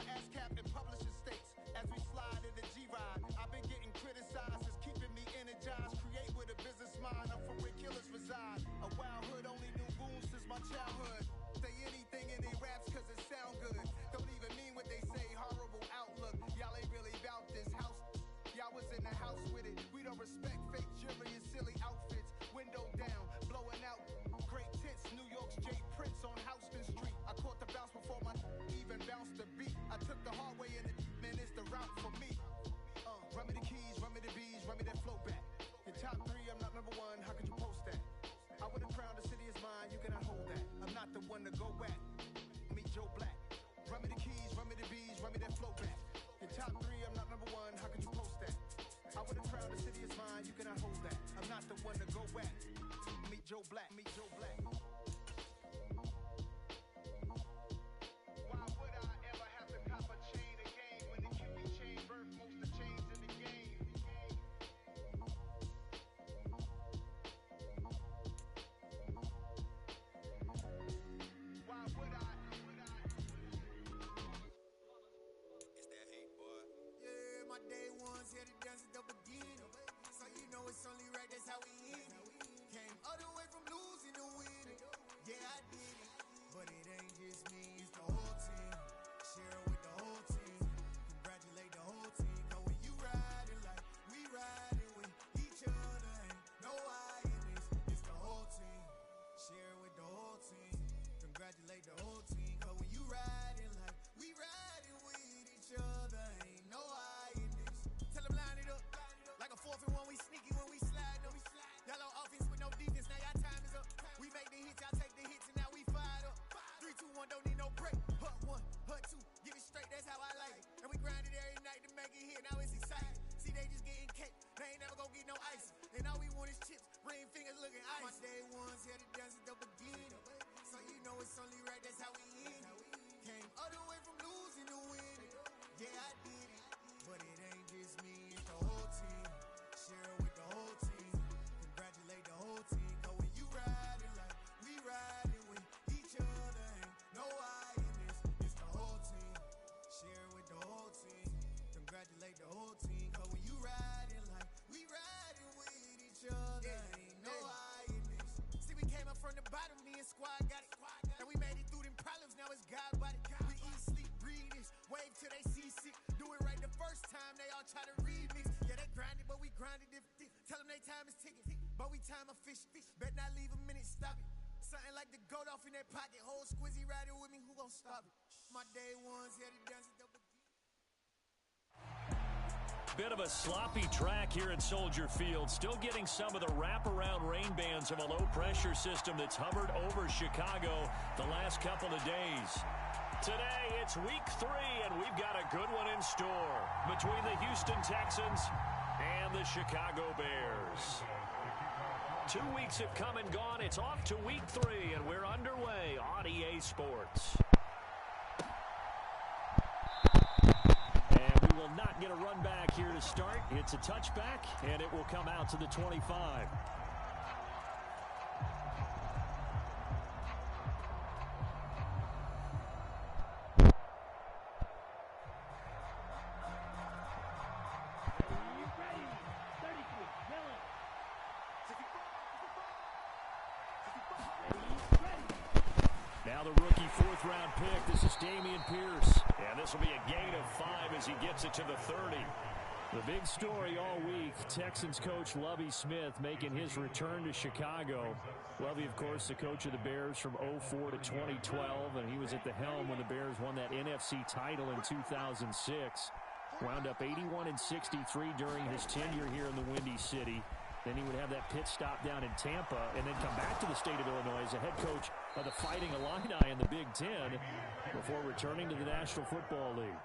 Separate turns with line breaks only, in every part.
ASCAP and publishing states. As we slide in the G-Ride, I've been getting criticized as keeping me energized. Create with a business mind, I'm from where killers reside. A wild hood, only knew goons since my childhood. Say anything in they raps cause it sound good. Don't even mean what they say, horrible outlook. Y'all ain't really about this house. Y'all was in the house with it. We don't respect fake jewelry and silly outfits. Window down, blowing out great tits. New York's J. Prince on Houston Street. I caught the bounce before my even bounced the beat. I took the hard way and man, it's the route for me. Run me the keys, run me the bees, run me that flow back. Your top three, I'm not number one. How could you post that? I would have crowned the city is mine. You cannot hold that. I'm not the one to go back. Meet Joe Black. Run me the keys, run me the bees, run me that flow back. Your top three, I'm not number one. How could you post that? I would have crowned the city is mine. You cannot hold that. I'm not the one to go back. Meet Joe Black. Meet Joe Black. Why would I ever have to cop a chain again when the Cuban chain birth most of the chains in the game? Why would I?
It's that hate, boy.
Yeah, my day ones here to dance at the beginning. So you know it's only right, that's how we end it. Came all the way from losing to winning. Yeah, I did it. But it ain't just me, it's the whole team. Share it with the whole team. Congratulate the whole team. Cause when you riding like we riding with each other, ain't no I in this. It's the whole team. Share it with the whole team. Congratulate the whole team. Cause when you riding like we riding with each other, ain't no I in this. Tell them line it up. Like a 4th and 1, we sneaky when we slide them. Y'all on offense with no defense, now y'all time is up. We make the hits, y'all take the hits, and now we fired up. 3, 2, 1, don't need no break. Hut 1, hut 2, give it straight, that's how I like it. And we grind it every night to make it hit, now it's exciting. See, they just getting cake, they ain't never gonna get no ice. And all we want is chips, ring fingers looking ice. My day ones here to dance at the beginning. So you know it's only right, that's how we end it. Came all the way from losing to winning. Yeah, I did it. But it ain't just me, it's the whole team. Share it with the whole team. Congratulate the whole team. Cause when you riding like we riding with each other, ain't no I in this. It's the whole team. Share it with the whole team. Congratulate the whole team. Cause when you riding like we riding with each other, ain't no I in this. See, we came up from the bottom, me and squad got it. And we made it through them problems, now it's God body. We eat, sleep, breathe this. Wave till they see sick. Do it right the first time, they all try to remix. Yeah, they grinded, but we grinded different. Tell them they time is ticking, but we time a fish. Bet not leave a minute, stop it. Something like the goat off in their pocket. Whole squizzy riding with me, who gon' stop it? My day ones here to dance at the beginning.
Bit of a sloppy track here at Soldier Field. Still getting some of the wraparound rain bands of a low-pressure system that's hovered over Chicago the last couple of days. Today, it's week 3, and we've got a good one in store between the Houston Texans and the Chicago Bears. 2 weeks have come and gone. It's off to week 3, and we're underway on EA Sports. And we will not get a run back here to start. It's a touchback, and it will come out to the 25. Now the rookie 4th-round pick. This is Dameon Pierce. And this will be a gain of 5 as he gets it to the 30. The big story all week, Texans coach Lovie Smith making his return to Chicago. Lovie, of course, the coach of the Bears from 2004 to 2012, and he was at the helm when the Bears won that NFC title in 2006. Wound up 81-63 during his tenure here in the Windy City. Then he would have that pit stop down in Tampa and then come back to the state of Illinois as a head coach of the Fighting Illini in the Big Ten before returning to the National Football League.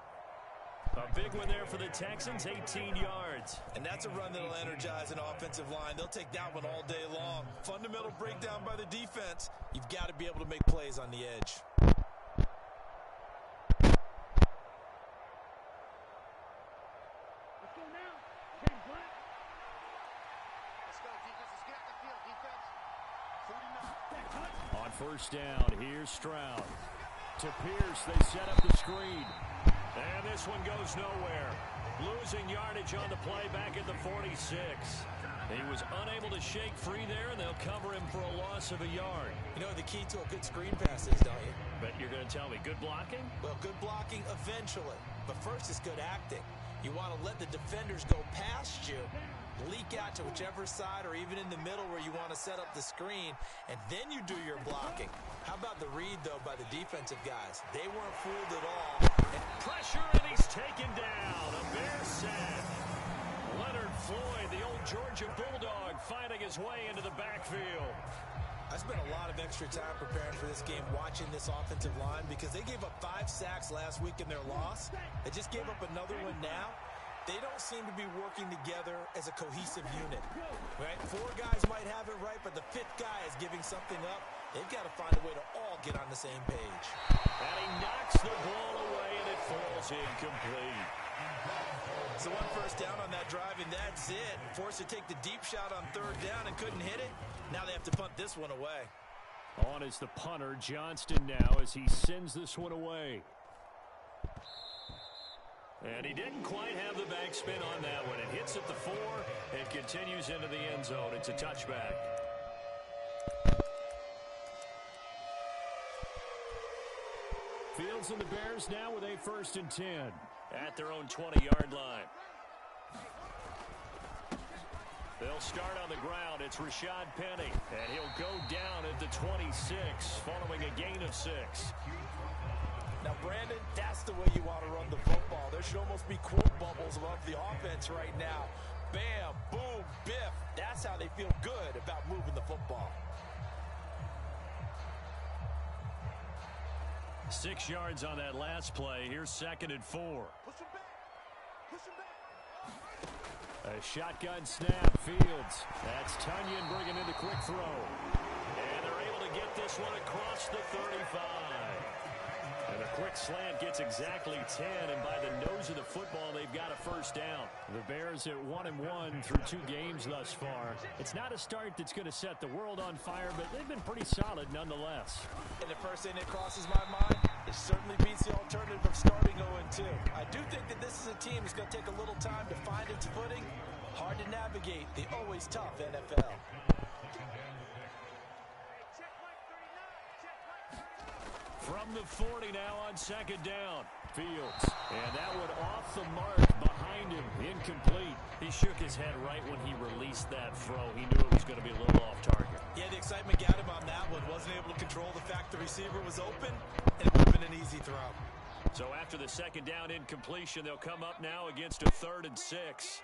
A big one there for the Texans, 18 yards.
And that's a run that'll energize an offensive line. They'll take that one all day long. Fundamental breakdown by the defense. You've got to be able to make plays on the edge.
Let's go now. James Black.
Let's go, defense. Let's get out the field, defense. 49.
On first down, here's Stroud. To Pierce, they set up the screen. And this one goes nowhere. Losing yardage on the play back at the 46. He was unable to shake free there, and they'll cover him for a loss of a yard.
You know the key to a good screen pass is, don't you?
Bet you're going to tell me good blocking?
Well, good blocking eventually. But first is good acting. You want to let the defenders go past you, leak out to whichever side or even in the middle where you want to set up the screen, and then you do your blocking. How about the read, though, by the defensive guys? They weren't fooled at all.
And pressure, and he's taken down. A Bear sack. Leonard Floyd, the old Georgia Bulldog, finding his way into the backfield.
I spent a lot of extra time preparing for this game watching this offensive line because they gave up 5 sacks last week in their loss. They just gave up another one now. They don't seem to be working together as a cohesive unit, right? 4 guys might have it right, but the 5th guy is giving something up. They've got to find a way to all get on the same page.
And he knocks the ball away, and it falls incomplete.
So 1 first down on that drive, and that's it. Forced to take the deep shot on 3rd down and couldn't hit it. Now they have to punt this one away.
On is the punter, Johnston, now as he sends this one away. And he didn't quite have the backspin on that one. It hits at the 4 and continues into the end zone. It's a touchback. Fields and the Bears now with a 1st and 10 at their own 20-yard line. They'll start on the ground. It's Rashad Penny, and he'll go down at the 26 following a gain of 6.
Now, Brandon, that's the way you want to run the football. There should almost be quote bubbles above the offense right now. Bam, boom, biff. That's how they feel good about moving the football.
6 yards on that last play. Here's 2nd and 4.
Push him back. Push him back.
A shotgun snap, Fields. That's Tunyon bringing in the quick throw. And they're able to get this one across the 35. And a quick slant gets exactly 10, and by the nose of the football, they've got a 1st down. The Bears at 1-1 through 2 games thus far. It's not a start that's going to set the world on fire, but they've been pretty solid nonetheless.
And the first thing that crosses my mind, it certainly beats the alternative of starting 0-2. I do think that this is a team that's going to take a little time to find its footing. Hard to navigate the always tough NFL.
From the 40 now on 2nd down. Fields. And that one off the mark behind him. Incomplete. He shook his head right when he released that throw. He knew it was going to be a little off target.
Yeah, the excitement got him on that one. Wasn't able to control the fact the receiver was open, and it would have been an easy throw.
So after the 2nd down incompletion, they'll come up now against a 3rd and 6.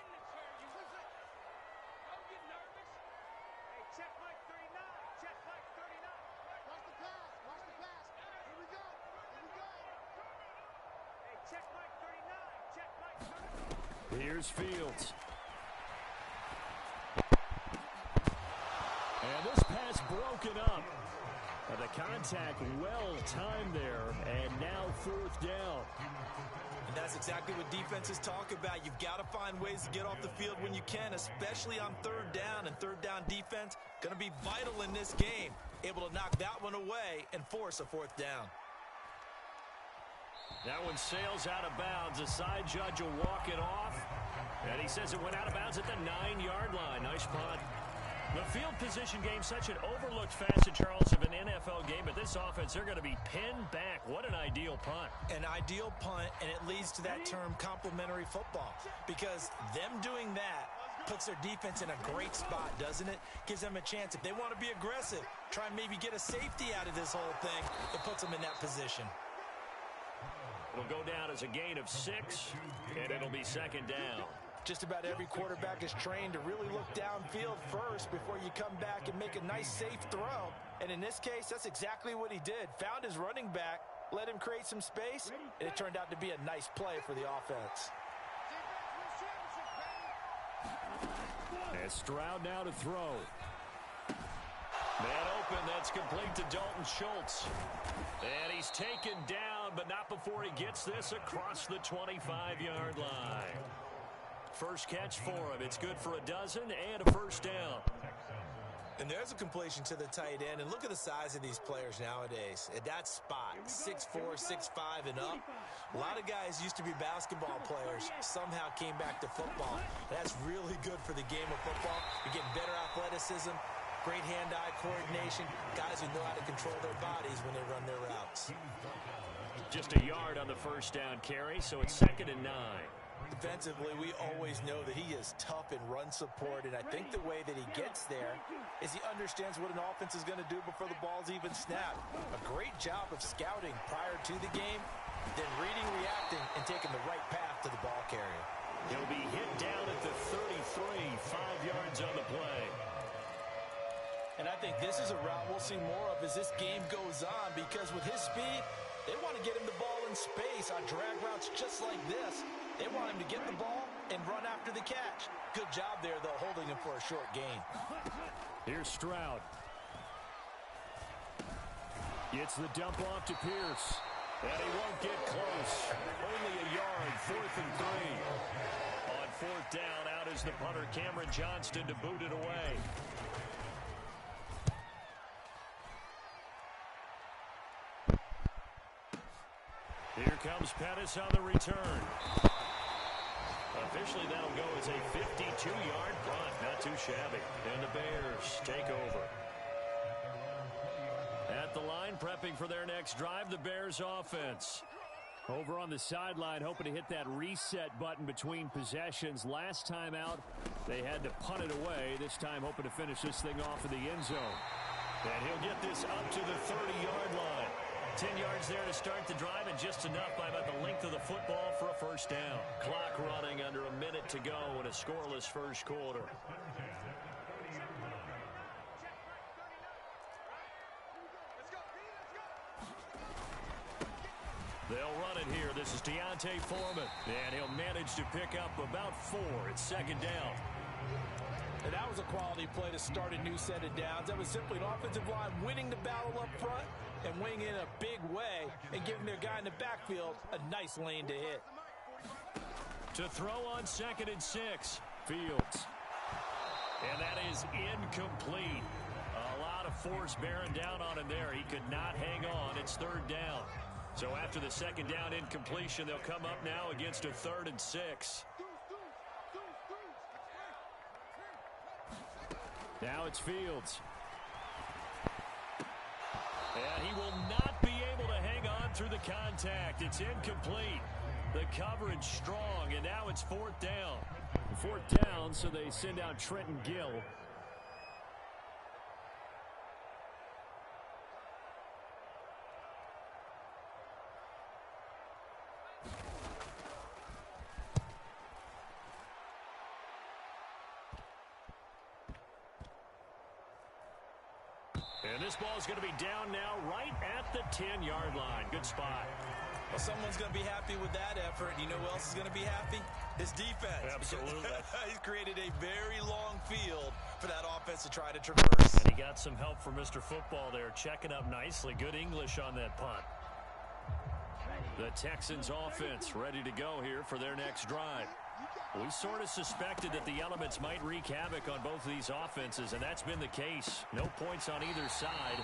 Here's Fields. And this pass broken up. And the contact well timed there. And now 4th down.
And that's exactly what defenses talk about. You've got to find ways to get off the field when you can, especially on 3rd down. And 3rd down defense going to be vital in this game. Able to knock that one away and force a 4th down.
That one sails out of bounds. The side judge will walk it off. And he says it went out of bounds at the 9-yard line. Nice punt. The field position game, such an overlooked facet, Charles, of an NFL game. But this offense, they're going to be pinned back. What an ideal punt.
An ideal punt, and it leads to that term complementary football. Because them doing that puts their defense in a great spot, doesn't it? Gives them a chance. If they want to be aggressive, try and maybe get a safety out of this whole thing, it puts them in that position.
It'll go down as a gain of 6, and it'll be 2nd down.
Just about every quarterback is trained to really look downfield first before you come back and make a nice, safe throw. And in this case, that's exactly what he did. Found his running back, let him create some space, and it turned out to be a nice play for the offense.
And Stroud now to throw. Man open, that's complete to Dalton Schultz. And he's taken down, but not before he gets this across the 25-yard line. First catch for him. It's good for a dozen and a 1st down.
And there's a completion to the tight end. And look at the size of these players nowadays. At that spot, 6'4", 6'5", and up. A lot of guys used to be basketball players, somehow came back to football. That's really good for the game of football. You're getting better athleticism, great hand-eye coordination, guys who know how to control their bodies when they run their routes.
Just a yard on the first down carry, so it's 2nd and 9.
Defensively, we always know that he is tough in run support, and I think the way that he gets there is he understands what an offense is going to do before the ball's even snapped. A great job of scouting prior to the game, then reading, reacting, and taking the right path to the ball carrier.
He'll be hit down at the 33, 5 yards on the play.
And I think this is a route we'll see more of as this game goes on, because with his speed, they want to get him the ball in space on drag routes just like this. They want him to get the ball and run after the catch. Good job there, though, holding him for a short gain.
Here's Stroud. Gets the dump off to Pierce. And he won't get close. Only a yard, 4th and 3. On 4th down, out is the punter, Cameron Johnston, to boot it away. Here comes Pettis on the return. Officially, that'll go as a 52-yard punt. Not too shabby. And the Bears take over. At the line, prepping for their next drive, the Bears offense. Over on the sideline, hoping to hit that reset button between possessions. Last time out, they had to punt it away. This time, hoping to finish this thing off in the end zone. And he'll get this up to the 30-yard line. 10 yards there to start the drive, and just enough by about the length of the football for a first down. Clock running under a minute to go in a scoreless first quarter. They'll run it here. This is Deontay Foreman, and he'll manage to pick up about 4. It's 2nd down.
And that was a quality play to start a new set of downs. That was simply an offensive line winning the battle up front and winning in a big way and giving their guy in the backfield a nice lane to hit.
To throw on 2nd and 6, Fields. And that is incomplete. A lot of force bearing down on him there. He could not hang on. It's 3rd down. So after the 2nd down incompletion, they'll come up now against a 3rd and 6. Now it's Fields. And he will not be able to hang on through the contact. It's incomplete. The coverage strong, and now it's 4th down. 4th down, so they send out Trenton Gill. And this ball is going to be down now right at the 10-yard line. Good spot.
Well, someone's going to be happy with that effort. You know who else is going to be happy? His defense.
Absolutely.
He's created a very long field for that offense to try to traverse.
And he got some help from Mr. Football there, checking up nicely. Good English on that punt. The Texans offense ready to go here for their next drive. We sort of suspected that the elements might wreak havoc on both of these offenses, and that's been the case. No points on either side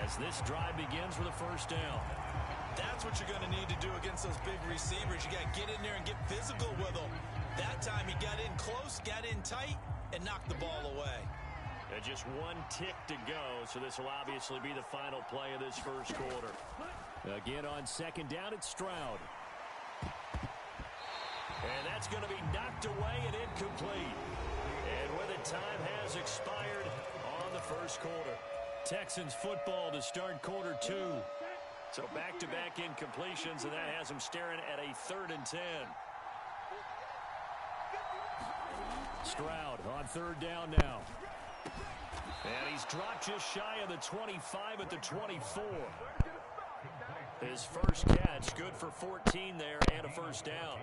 as this drive begins with a first down.
That's what you're going to need to do against those big receivers. You got to get in there and get physical with them. That time he got in close, got in tight, and knocked the ball away.
And just 1 tick to go, so this will obviously be the final play of this first quarter. Again on 2nd down, it's Stroud. And that's going to be knocked away and incomplete. And when the time has expired on the first quarter. Texans football to start quarter 2. So back-to-back incompletions, and that has them staring at a 3rd and 10. Stroud on 3rd down now. And he's dropped just shy of the 25 at the 24. His first catch, good for 14 there and a first down.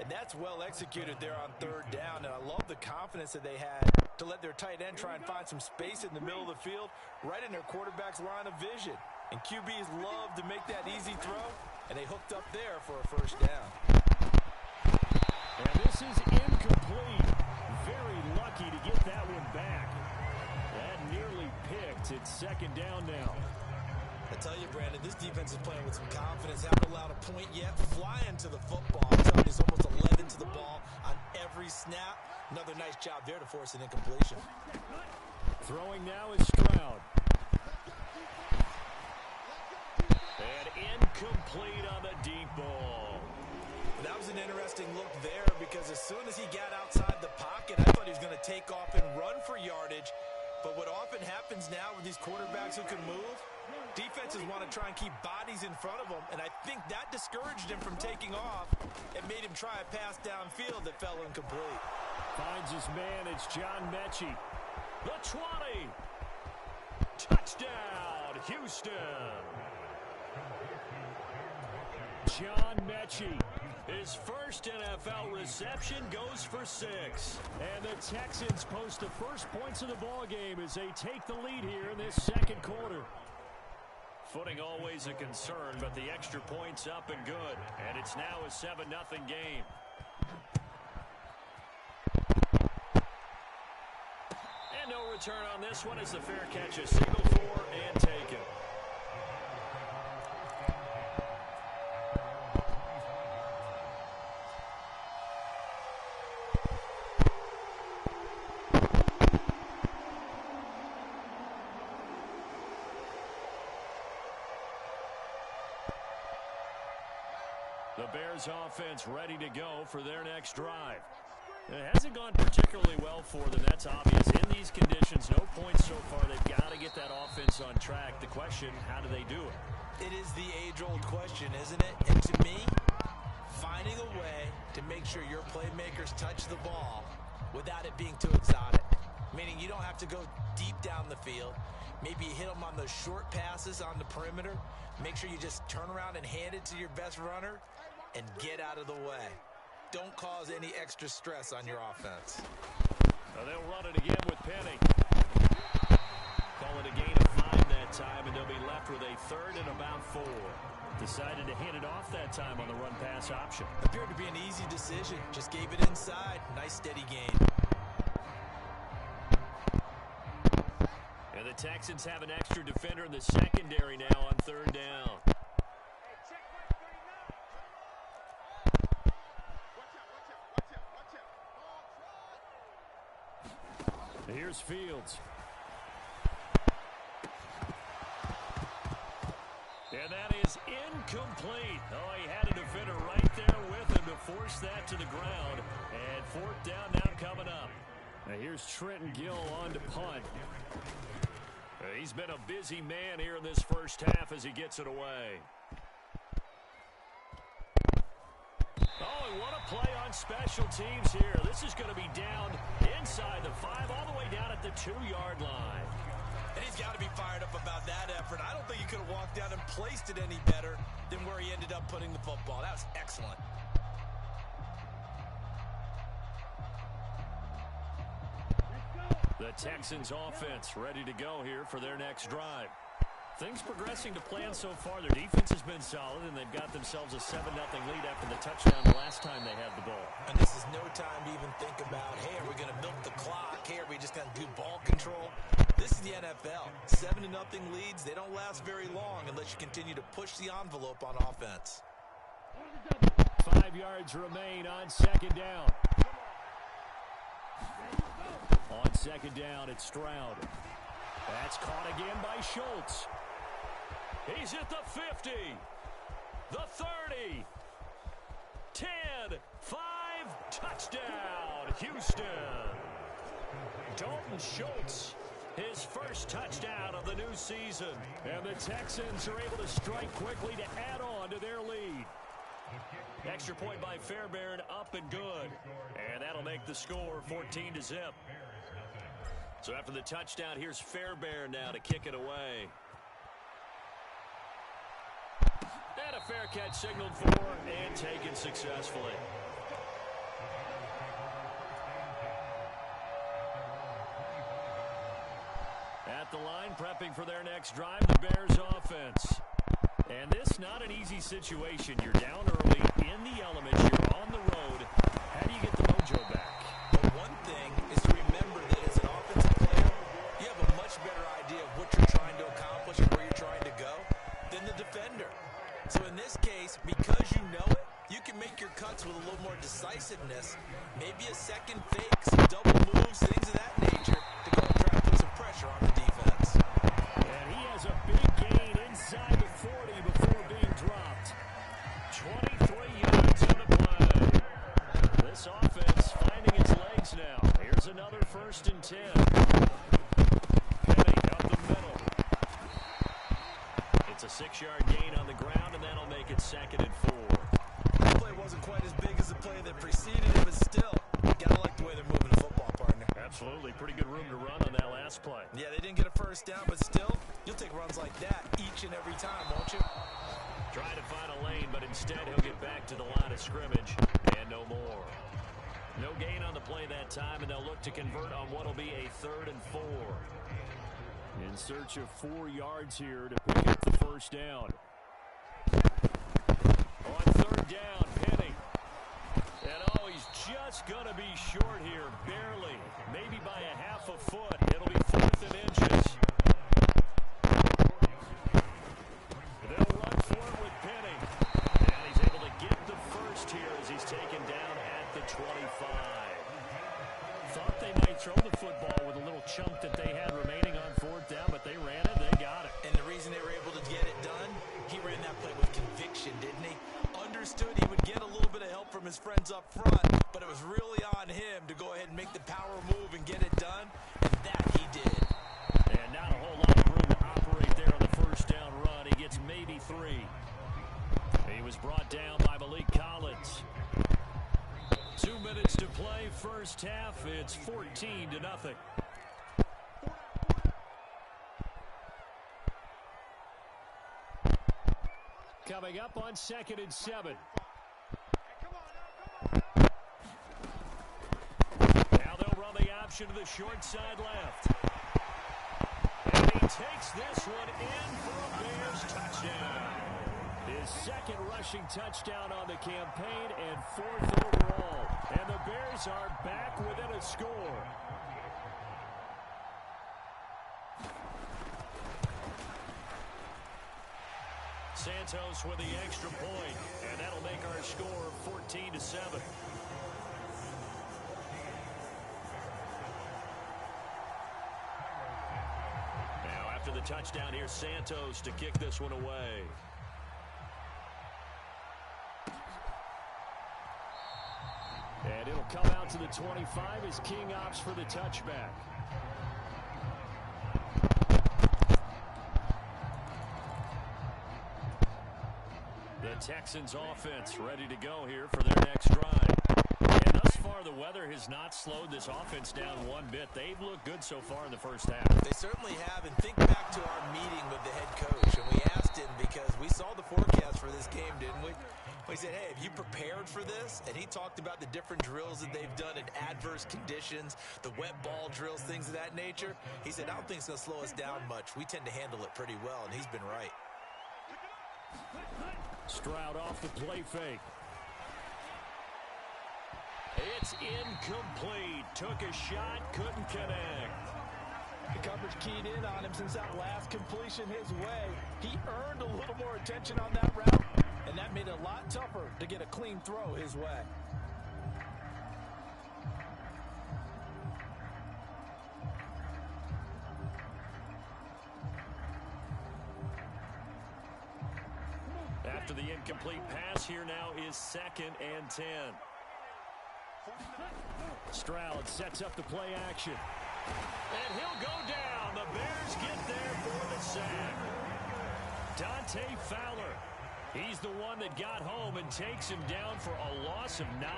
And that's well executed there on 3rd down. And I love the confidence that they had to let their tight end try and find some space in the middle of the field, right in their quarterback's line of vision. And QBs love to make that easy throw, and they hooked up there for a first down.
And this is incomplete. Very lucky to get that one back. That nearly picked. It's second down now.
I tell you, Brandon, this defense is playing with some confidence. Haven't allowed a point yet. Flying to the football. I'm telling you, it's almost 11 to the ball on every snap. Another nice job there to force an incompletion.
Throwing now is Stroud. And incomplete on the deep ball.
That was an interesting look there because as soon as he got outside the pocket, I thought he was going to take off and run for yardage. But what often happens now with these quarterbacks who can move, defenses want to try and keep bodies in front of them, and I think that discouraged him from taking off and made him try a pass downfield that fell incomplete.
Finds his man. It's John Mechie. The 20. Touchdown, Houston. John Mechie. His first NFL reception goes for 6. And the Texans post the first points of the ballgame as they take the lead here in this second quarter. Footing always a concern, but the extra point's up and good. And it's now a 7-0 game. And no return on this one as the fair catch is signaled for and taken. The Bears offense ready to go for their next drive. It hasn't gone particularly well for them, that's obvious. In these conditions, no points so far. They've got to get that offense on track. The question, how do they do it?
It is the age-old question, isn't it? And to me, finding a way to make sure your playmakers touch the ball without it being too exotic. Meaning you don't have to go deep down the field. Maybe you hit them on those short passes on the perimeter. Make sure you just turn around and hand it to your best runner and get out of the way. Don't cause any extra stress on your offense.
Now they'll run it again with Penny. Call it a gain of 5 that time, and they'll be left with a 3rd and about 4. Decided to hand it off that time on the run-pass option.
Appeared to be an easy decision. Just gave it inside. Nice steady gain.
And the Texans have an extra defender in the secondary now on 3rd down. Here's Fields. And that is incomplete. Oh, he had a defender right there with him to force that to the ground. And 4th down now coming up. Now here's Trenton Gill on to punt. He's been a busy man here in this first half as he gets it away. Oh, and what a play on special teams here. This is going to be down inside the 5, all the way down at the 2-yard line.
And he's got to be fired up about that effort. I don't think he could have walked down and placed it any better than where he ended up putting the football. That was excellent.
The Texans offense ready to go here for their next drive. Things progressing to plan so far. Their defense has been solid, and they've got themselves a 7-0 lead after the touchdown the last time they had the ball.
And this is no time to even think about, hey, are we going to milk the clock? Hey, are we just going to do ball control? This is the NFL. 7-0 leads, they don't last very long unless you continue to push the envelope on offense.
5 yards remain on 2nd down. On 2nd down, it's Stroud. That's caught again by Schultz. He's at the 50, the 30, 10, 5, touchdown, Houston. Dalton Schultz, his first touchdown of the new season. And the Texans are able to strike quickly to add on to their lead. Extra point by Fairbairn, up and good. And that'll make the score 14-0. So after the touchdown, here's Fairbairn now to kick it away. And a fair catch signaled for and taken successfully. At the line, prepping for their next drive, the Bears offense. And this not an easy situation. You're down early, in the elements, you're on the road. How do you get the mojo back?
Well, one thing is to remember that as an offensive player, you have a is because you know it, you can make your cuts with a little more decisiveness. Maybe a second fake, some double moves, things of that nature to go and try to put some pressure on the defense.
And he has a big gain inside the 40 before being dropped. 23 yards on the play. This offense finding its legs now. Here's another 1st and 10. Penny up the middle. It's a 6-yard gain on the ground, and that'll make it 2nd and 4.
That play wasn't quite as big as the play that preceded it, but still, you gotta like the way they're moving the football, partner.
Absolutely. Pretty good room to run on that last play.
Yeah, they didn't get a first down, but still, you'll take runs like that each and every time, won't you?
Trying to find a lane, but instead he'll get back to the line of scrimmage, and no more. No gain on the play that time, and they'll look to convert on what will be a 3rd and 4. In search of 4 yards here to pick up the first down. On 3rd down, Penny. And he's just going to be short here, barely. Maybe by a half a foot. It'll be 4th and inches. They'll run for it with Penny. And he's able to get the first here as he's taken down at the 25. Thought they might throw the football with a little chunk that they had remaining on 4th down, but they ran it, they got it.
And the reason they were able to get it done, he ran that play with conviction, didn't he? Understood he would get a little bit of help from his friends up front, but it was really on him to go ahead and make the power move and get it done, and that he did.
And not a whole lot of room to operate there on the 1st down run. He gets maybe 3. He was brought down by Malik Collins. 2 minutes to play, first half. It's 14-0. Coming up on 2nd and 7. Now they'll run the option to the short side left. And he takes this one in for a Bears touchdown. His 2nd rushing touchdown on the campaign and 4th overall. And the Bears are back within a score. Santos with the extra point, and that'll make our score 14-7. Now after the touchdown, here's Santos to kick this one away. And it'll come out to the 25 as King opts for the touchback. The Texans offense ready to go here for their next drive. And thus far, the weather has not slowed this offense down one bit. They've looked good so far in the first half.
They certainly have. And think back to our meeting with the head coach. And we asked him, because we saw the forecast for this game, didn't we? We said, hey, have you prepared for this? And he talked about the different drills that they've done in adverse conditions, the wet ball drills, things of that nature. He said, I don't think it's going to slow us down much. We tend to handle it pretty well, and he's been right.
Stroud off the play fake. It's incomplete. Took a shot, couldn't connect.
The coverage keyed in on him since that last completion his way. He earned a little more attention on that route, and that made it a lot tougher to get a clean throw his way.
After the incomplete pass, here now is 2nd and 10. Stroud sets up the play action. And he'll go down. The Bears get there for the sack. Dante Fowler. He's the one that got home and takes him down for a loss of 9.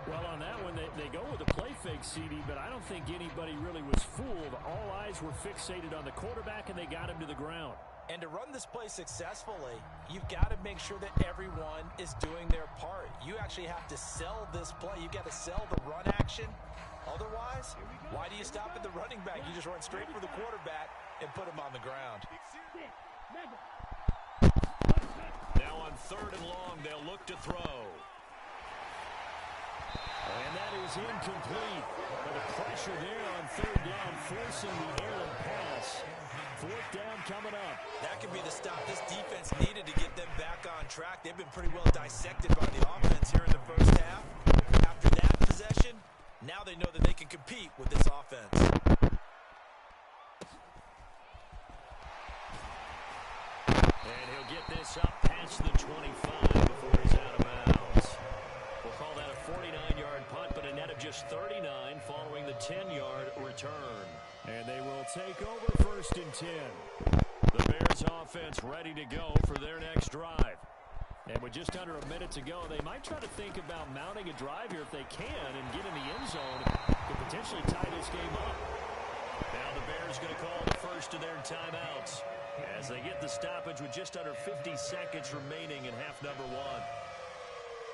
Well, on that one, they go with a play fake, CD, but I don't think anybody really was fooled. All eyes were fixated on the quarterback, and they got him to the ground.
And to run this play successfully, you've got to make sure that everyone is doing their part. You actually have to sell this play. You've got to sell the run action. Otherwise, why do you stop at the running back? You just run straight for the quarterback and put him on the ground.
Now on 3rd and long, they'll look to throw. And that is incomplete. But the pressure there on 3rd down, forcing the errant pass. 4th down coming up.
That could be the stop this defense needed to get them back on track. They've been pretty well dissected by the offense here in the first half. After that possession, now they know that they can compete with this offense.
And he'll get this up past the 25 before he's out of bounds. We'll call that a 49-yard punt, but a net of just 39 following the 10-yard return. And they will take over 1st and 10. The Bears offense ready to go for their next drive. And with just under a minute to go, they might try to think about mounting a drive here if they can and get in the end zone to potentially tie this game up. Now the Bears going to call the first of their timeouts as they get the stoppage with just under 50 seconds remaining in half number 1.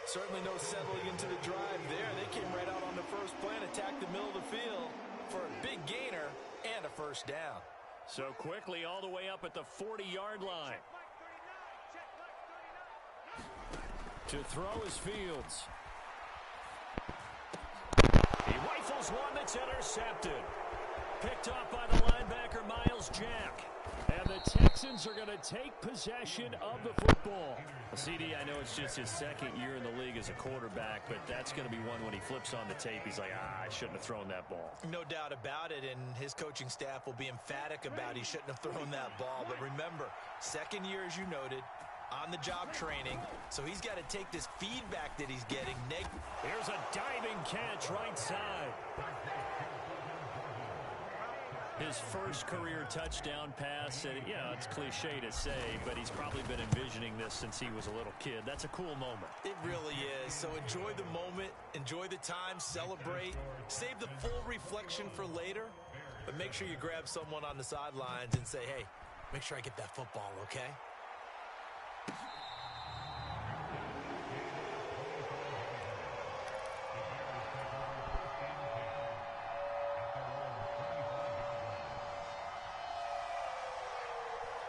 Certainly no settling into the drive there. They came right out on the first play and attacked the middle of the field for a big gainer and a first down.
So quickly all the way up at the 40-yard line. To throw is Fields. He rifles one that's intercepted. Picked off by the linebacker, Miles Jack. And the Texans are going to take possession of the football. CD, I know it's just his second year in the league as a quarterback, but that's going to be one when he flips on the tape. He's like, I shouldn't have thrown that ball.
No doubt about it, and his coaching staff will be emphatic about he shouldn't have thrown that ball. But remember, second year, as you noted, on-the-job training, so he's got to take this feedback that he's getting.
Here's a diving catch right side. His first career touchdown pass, and yeah, it's cliche to say, but he's probably been envisioning this since he was a little kid. That's a cool moment.
It really is. So enjoy the moment, enjoy the time, celebrate, save the full reflection for later, but make sure you grab someone on the sidelines and say, hey, make sure I get that football, okay?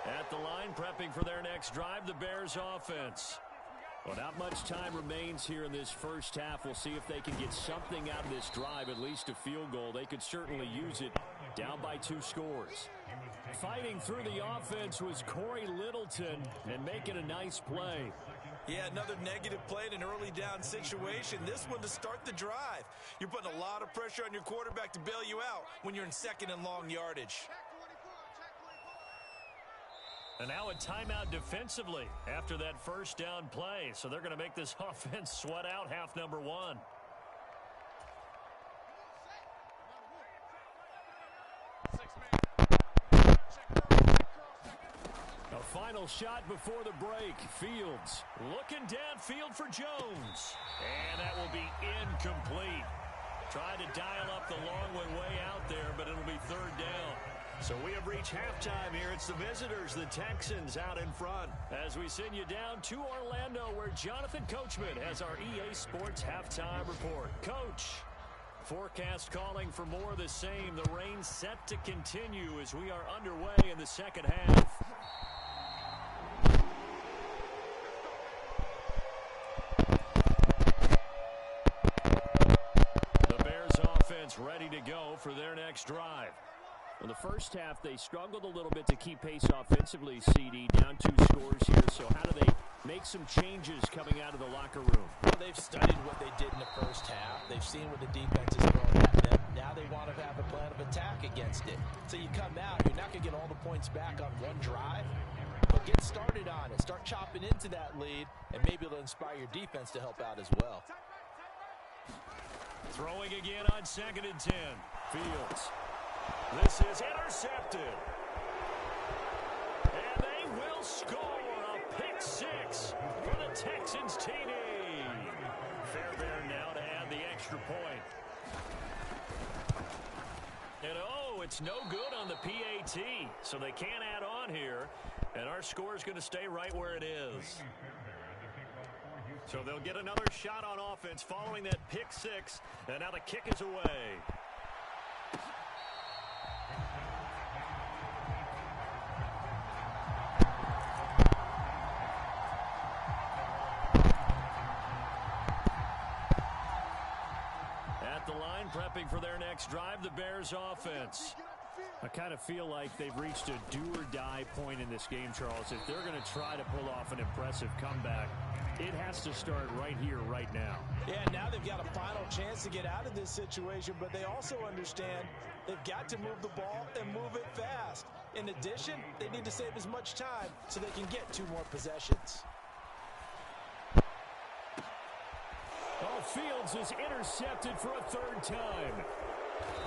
At the line, prepping for their next drive, the Bears offense. Well, not much time remains here in this first half. We'll see if they can get something out of this drive, at least a field goal. They could certainly use it, down by 2 scores. Fighting through the offense was Corey Littleton and making a nice play.
Yeah, another negative play in an early down situation. This one to start the drive. You're putting a lot of pressure on your quarterback to bail you out when you're in second and long yardage.
And now a timeout defensively after that first down play. So they're going to make this offense sweat out half number 1. A final shot before the break. Fields looking downfield for Jones. And that will be incomplete. Trying to dial up the long one way out there, but it'll be 3rd down. So we have reached halftime here. It's the visitors, the Texans, out in front. As we send you down to Orlando, where Jonathan Coachman has our EA Sports halftime report. Coach, forecast calling for more of the same. The rain set to continue as we are underway in the second half. The Bears offense ready to go for their next drive. In the first half, they struggled a little bit to keep pace offensively, CD, down 2 scores here. So how do they make some changes coming out of the locker room?
Well, they've studied what they did in the first half. They've seen what the defense is throwing at them. Now they want to have a plan of attack against it. So you come out, you're not going to get all the points back on one drive, but get started on it. Start chopping into that lead, and maybe it'll inspire your defense to help out as well.
Throwing again on 2nd and 10. Fields. This is intercepted. And they will score a pick 6 for the Texans TD. Fairbairn now to add the extra point. And it's no good on the PAT. So they can't add on here. And our score is going to stay right where it is. So they'll get another shot on offense following that pick 6. And now the kick is away. At the line, prepping for their next drive, the Bears offense. I kind of feel like they've reached a do-or-die point in this game, Charles. If they're going to try to pull off an impressive comeback, it has to start right here, right now.
Yeah, now they've got a final chance to get out of this situation, but they also understand they've got to move the ball and move it fast. In addition, they need to save as much time so they can get 2 more possessions.
Oh, Fields is intercepted for a 3rd time.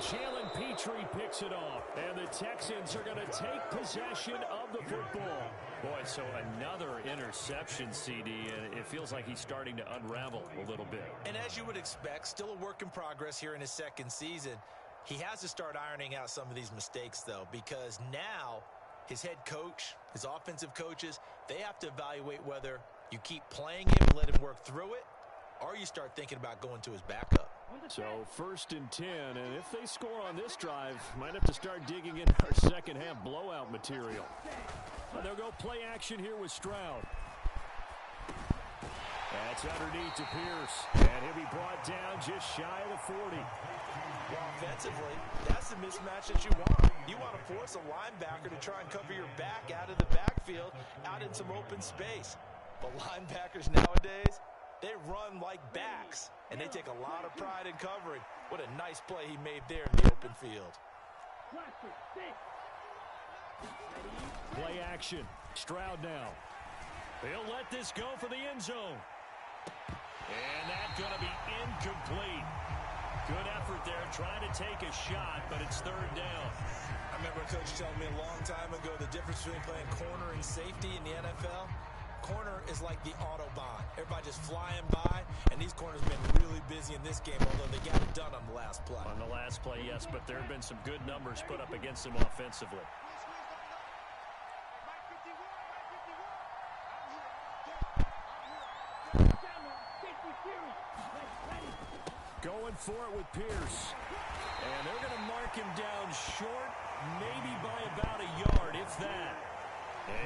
Jalen Petrie picks it off, and the Texans are going to take possession of the football. Boy, so another interception, CD, and it feels like he's starting to unravel a little bit.
And as you would expect, still a work in progress here in his 2nd season. He has to start ironing out some of these mistakes, though, because now his head coach, his offensive coaches, they have to evaluate whether you keep playing him and let him work through it, or you start thinking about going to his backup.
So 1st and 10, and if they score on this drive, might have to start digging in our second half blowout material. And they'll go play action here with Stroud. That's underneath to Pierce, and he'll be brought down just shy of the 40.
Well, offensively, that's the mismatch that you want. You want to force a linebacker to try and cover your back out of the backfield, out in some open space. But linebackers nowadays, they run like backs, and they take a lot of pride in covering. What a nice play he made there in the open field.
Play action. Stroud now. He'll let this go for the end zone. And that's going to be incomplete. Good effort there, trying to take a shot, but it's 3rd down.
I remember a coach telling me a long time ago the difference between playing corner and safety in the NFL. Corner is like the Autobahn. Everybody just flying by, and these corners have been really busy in this game, although they got it done on the last play.
On the last play, yes, but there have been some good numbers put up against them offensively. Going for it with Pierce. And they're going to mark him down short, maybe by about a yard, if that.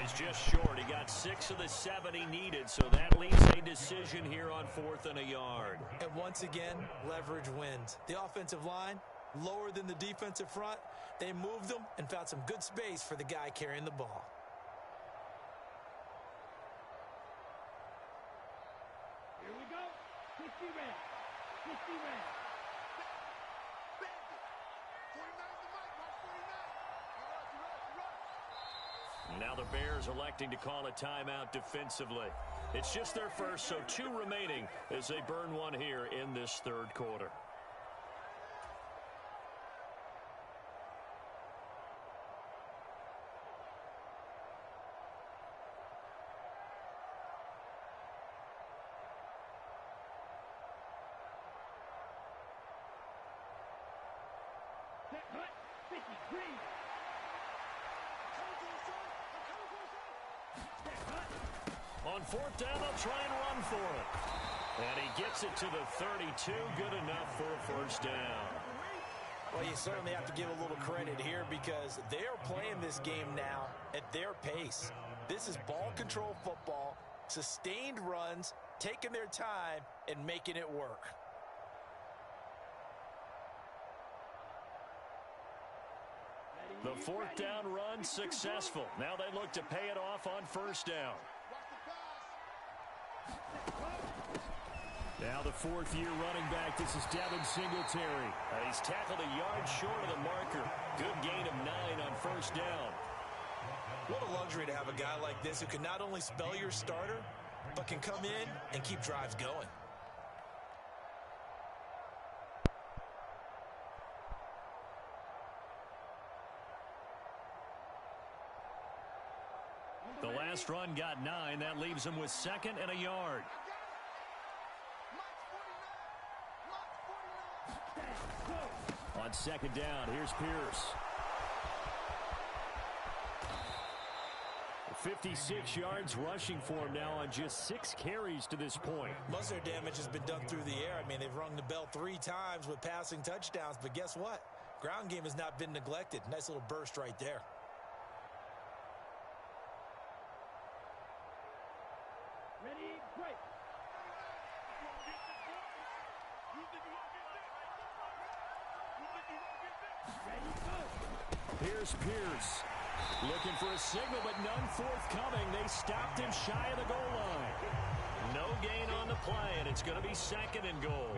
He's just short. He got 6 of the 7 he needed, so that leaves a decision here on 4th and a yard.
And once again, leverage wins. The offensive line, lower than the defensive front. They moved them and found some good space for the guy carrying the ball.
Here we go. 50 red. 50 red.
Now the Bears electing to call a timeout defensively. It's just their first, so 2 remaining as they burn one here in this 3rd quarter.
Set hut. 50 green.
On 4th down, they'll try and run for it. And he gets it to the 32. Good enough for a 1st down.
Well, you certainly have to give a little credit here because they are playing this game now at their pace. This is ball control football, sustained runs, taking their time, and making it work.
The 4th down run successful. Now they look to pay it off on 1st down. Now the 4th-year running back, this is Devin Singletary. He's tackled a yard short of the marker. Good gain of 9 on 1st down.
What a luxury to have a guy like this who can not only spell your starter, but can come in and keep drives going.
The last run got 9. That leaves him with 2nd and a yard. On 2nd down, here's Pierce. 56 yards rushing for him now on just 6 carries to this point.
Most of their damage has been done through the air. I mean, they've rung the bell 3 times with passing touchdowns, but guess what? Ground game has not been neglected. Nice little burst right there.
Ready, break.
Pierce looking for a signal, but none forthcoming. They stopped him shy of the goal line. No gain on the play, and it's going to be second and goal.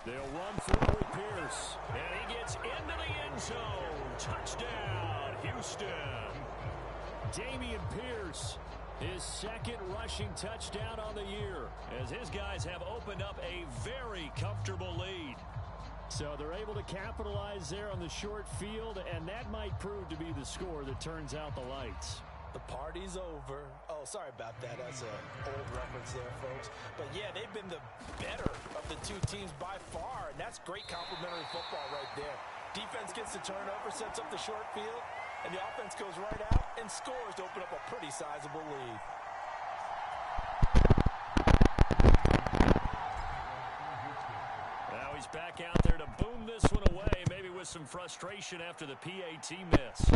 They'll run through with Pierce, and he gets into the end zone. Touchdown, Houston. Dameon Pierce, his second rushing touchdown on the year, as his guys have opened up a very comfortable lead. So they're able to capitalize there on the short field, and that might prove to be the score that turns out the lights.
The party's over. Oh, sorry about that. That's an old reference there, folks. But, yeah, they've been the better of the two teams by far, and that's great complimentary football right there. Defense gets the turnover, sets up the short field, and the offense goes right out and scores to open up a pretty sizable lead.
Now he's back out there to boom this one away, maybe with some frustration after the PAT miss.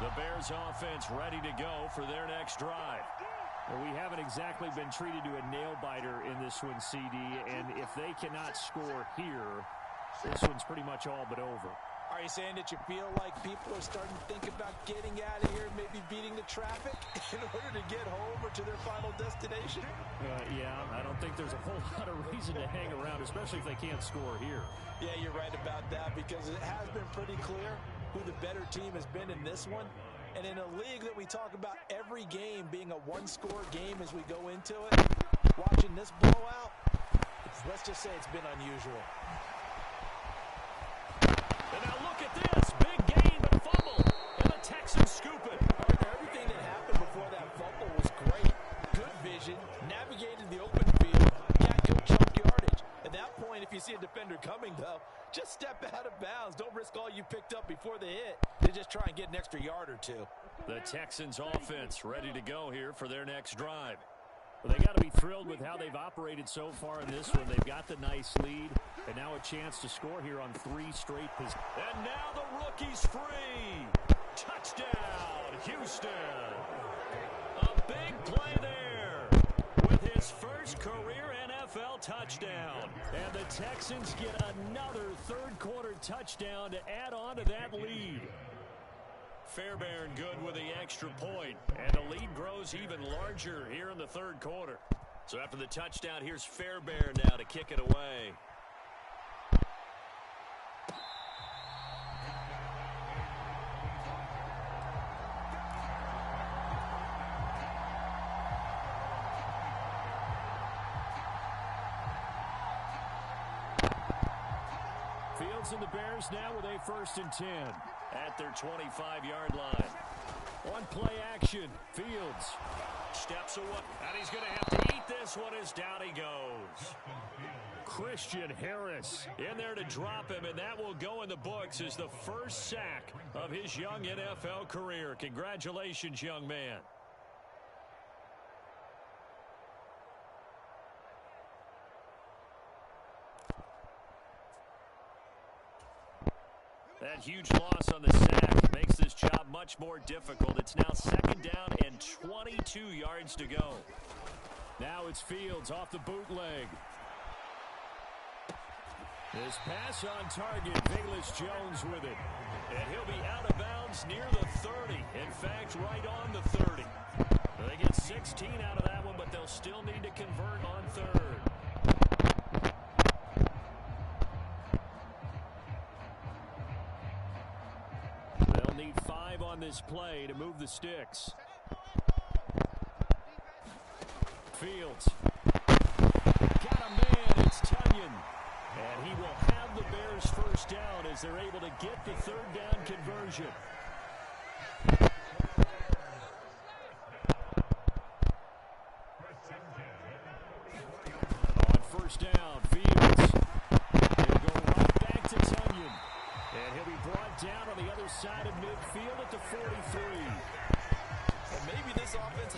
The Bears offense ready to go for their next drive. Well, we haven't exactly been treated to a nail-biter in this one, CD, and if they cannot score here, this one's pretty much all but over.
Are you saying that you feel like people are starting to think about getting out of here, maybe beating the traffic in order to get home or to their final destination?
Yeah, I don't think there's a whole lot of reason to hang around, especially if they can't score here.
Yeah, you're right about that, because it has been pretty clear who the better team has been in this one. And in a league that we talk about every game being a one-score game as we go into it, watching this blowout, let's just say it's been unusual.
And now look at this. Big gain, but fumble. And the Texans scoop it.
Everything that happened before that fumble was great. Good vision, navigated the open field, got good chunk yardage. At that point, if you see a defender coming, though, just step out of bounds. Don't risk all you picked up before the hit. They just try and get an extra yard or two.
The Texans offense ready to go here for their next drive. Well, they got to be thrilled with how they've operated so far in this one. They've got the nice lead, and now a chance to score here on 3 straight possessions. And now the rookie's free. Touchdown, Houston. A big play there with his first career NFL touchdown. And the Texans get another third-quarter touchdown to add on to that lead. Fairbairn good with the extra point, and the lead grows even larger here in the third quarter. So after the touchdown, here's Fairbairn now to kick it away. Fields and the Bears now with a 1st and 10 at their 25-yard line. On play action, Fields steps away, and he's going to have to eat this one as down he goes. Christian Harris in there to drop him, and that will go in the books as the first sack of his young NFL career. Congratulations, young man. That huge loss on the sack makes this job much more difficult. It's now 2nd down and 22 yards to go. Now it's Fields off the bootleg. This pass on target, Velus Jones with it. And he'll be out of bounds near the 30. In fact, right on the 30. They get 16 out of that one, but they'll still need to convert on 3rd. Need 5 on this play to move the sticks. Fields. Got a man, it's Tunyon. And he will have the Bears first down as they're able to get the 3rd down conversion. On 1st down, Fields. He'll go right back to Tunyon. And he'll be brought down on the other side of midfield at the 43.
And maybe this offense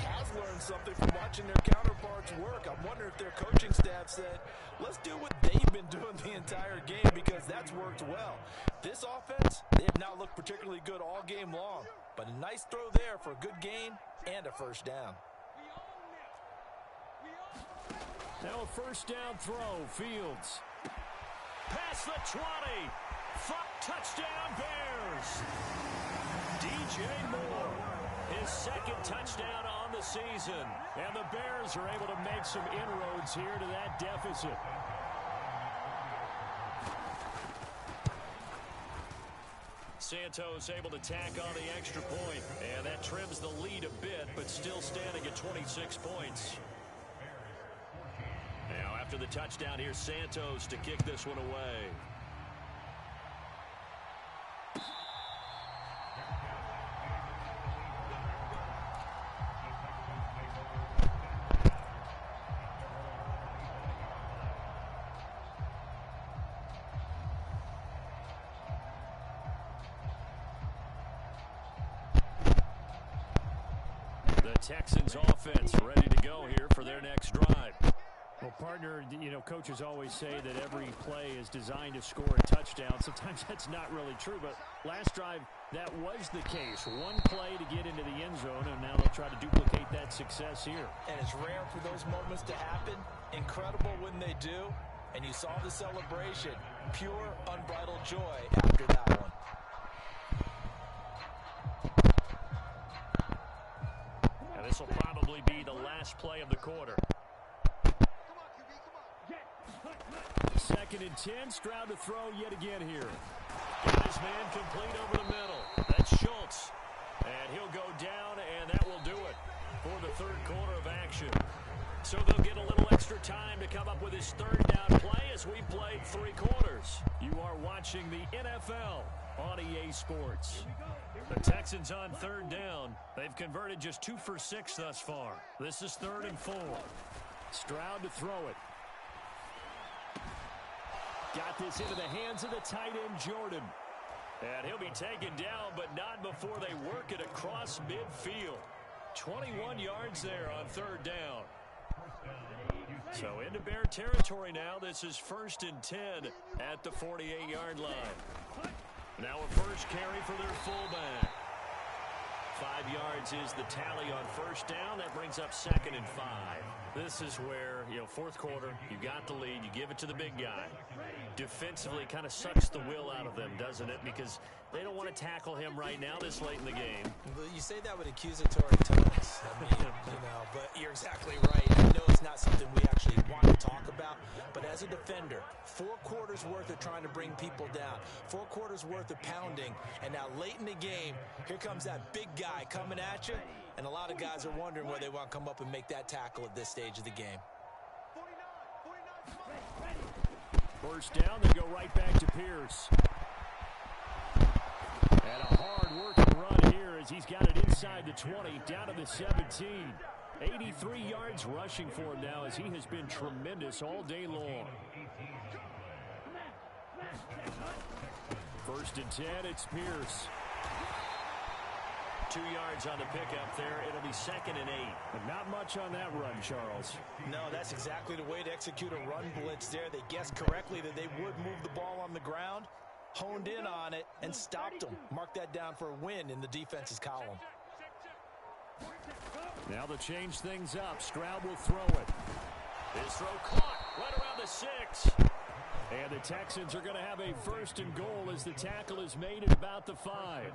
wonder if their coaching staff said, let's do what they've been doing the entire game because that's worked well. This offense, they have not looked particularly good all game long, but a nice throw there for a good gain and a first down.
Now a first down throw, Fields. Past the 20. Touchdown, Bears. DJ Moore, his second touchdown on the season. And the Bears are able to make some inroads here to that deficit. Santos able to tack on the extra point. And that trims the lead a bit, but still standing at 26 points. Now after the touchdown, here's Santos to kick this one away. Texans offense ready to go here for their next drive.
Well, partner, coaches always say that every play is designed to score a touchdown. Sometimes that's not really true, but last drive, that was the case. One play to get into the end zone, and now they'll try to duplicate that success here.
And it's rare for those moments to happen. Incredible when they do. And you saw the celebration. Pure, unbridled joy after that one.
This will probably be the last play of the quarter. Second and 10. Stroud to throw yet again here. Got his man complete over the middle. That's Schultz. And he'll go down, and that will do it for the third quarter of action. So they'll get a little extra time to come up with his third down play as we played 3 quarters. You are watching the NFL on EA Sports. The Texans on third down. They've converted just 2 for 6 thus far. This is 3rd and 4. Stroud to throw it. Got this into the hands of the tight end, Jordan. And he'll be taken down, but not before they work it across midfield. 21 yards there on 3rd down. So into Bear territory now. This is 1st and 10 at the 48-yard line. Now a first carry for their fullback. 5 yards is the tally on first down. That brings up 2nd and 5. This is where, fourth quarter, you got the lead, you give it to the big guy. Defensively kind of sucks the will out of them, doesn't it? Because they don't want to tackle him right now this late in the game.
Well, you say that with accusatory tones. But you're exactly right. I know it's not something we actually want to talk about, but as a defender, 4 quarters worth of trying to bring people down, 4 quarters worth of pounding, and now late in the game, here comes that big guy coming at you, and a lot of guys are wondering where they want to come up and make that tackle at this stage of the game.
First down, they go right back to Pierce. And a hard-working run here as he's got it inside the 20, down to the 17. 83 yards rushing for him now as he has been tremendous all day long. 1st and 10, it's Pierce. 2 yards on the pickup there. It'll be 2nd and 8.
But not much on that run, Charles.
No, that's exactly the way to execute a run blitz there. They guessed correctly that they would move the ball on the ground, honed in on it, and stopped them. Mark that down for a win in the defense's column.
Now they'll change things up. Stroud will throw it. His throw caught right around the 6. And the Texans are going to have a 1st and goal as the tackle is made at about the 5.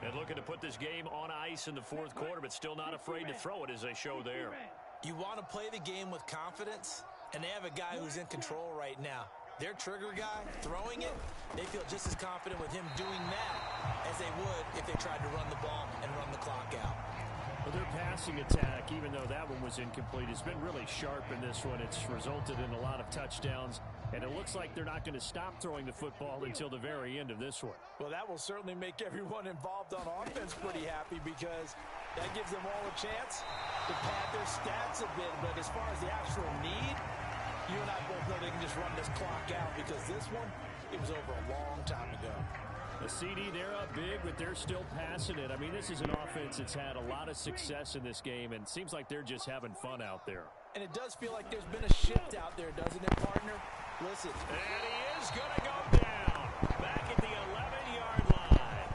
And looking to put this game on ice in the 4th quarter, but still not afraid to throw it as they show there.
You want to play the game with confidence, and they have a guy who's in control right now. Their trigger guy, throwing it, they feel just as confident with him doing that as they would if they tried to run the ball and run the clock out.
Well, their passing attack, even though that one was incomplete, has been really sharp in this one. It's resulted in a lot of touchdowns, and it looks like they're not going to stop throwing the football until the very end of this one.
Well, that will certainly make everyone involved on offense pretty happy because that gives them all a chance to pad their stats a bit. But as far as the actual need, you and I both know they can just run this clock out because this one, it was over a long time ago.
The CD, they're up big, but they're still passing it. I mean, this is an offense that's had a lot of success in this game, and it seems like they're just having fun out there.
And it does feel like there's been a shift out there, doesn't it, partner? Listen.
And he is going to go down. Back at the 11-yard line.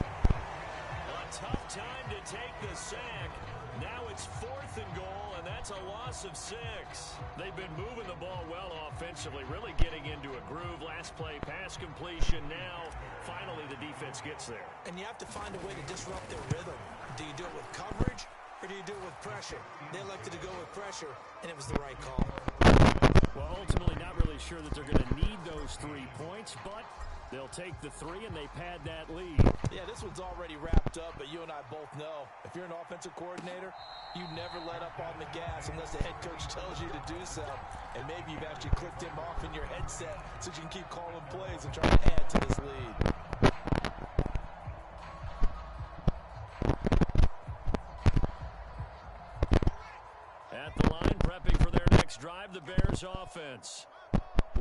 A tough time to take the sack. Now it's 4th and goal, and that's a loss of 6. They've been moving the ball well offensively, really getting into a groove. Last play, pass completion. Now, finally, the defense gets there.
And you have to find a way to disrupt their rhythm. Do you do it with coverage, or do you do it with pressure? They elected to go with pressure, and it was the right call.
Well, ultimately, not really sure that they're going to need those 3 points, but they'll take the 3 and they pad that lead.
Yeah, this one's already wrapped up, but you and I both know if you're an offensive coordinator, you never let up on the gas unless the head coach tells you to do so. And maybe you've actually clicked him off in your headset so you can keep calling plays and try to add to this lead.
At the line, prepping for their next drive, the Bears offense.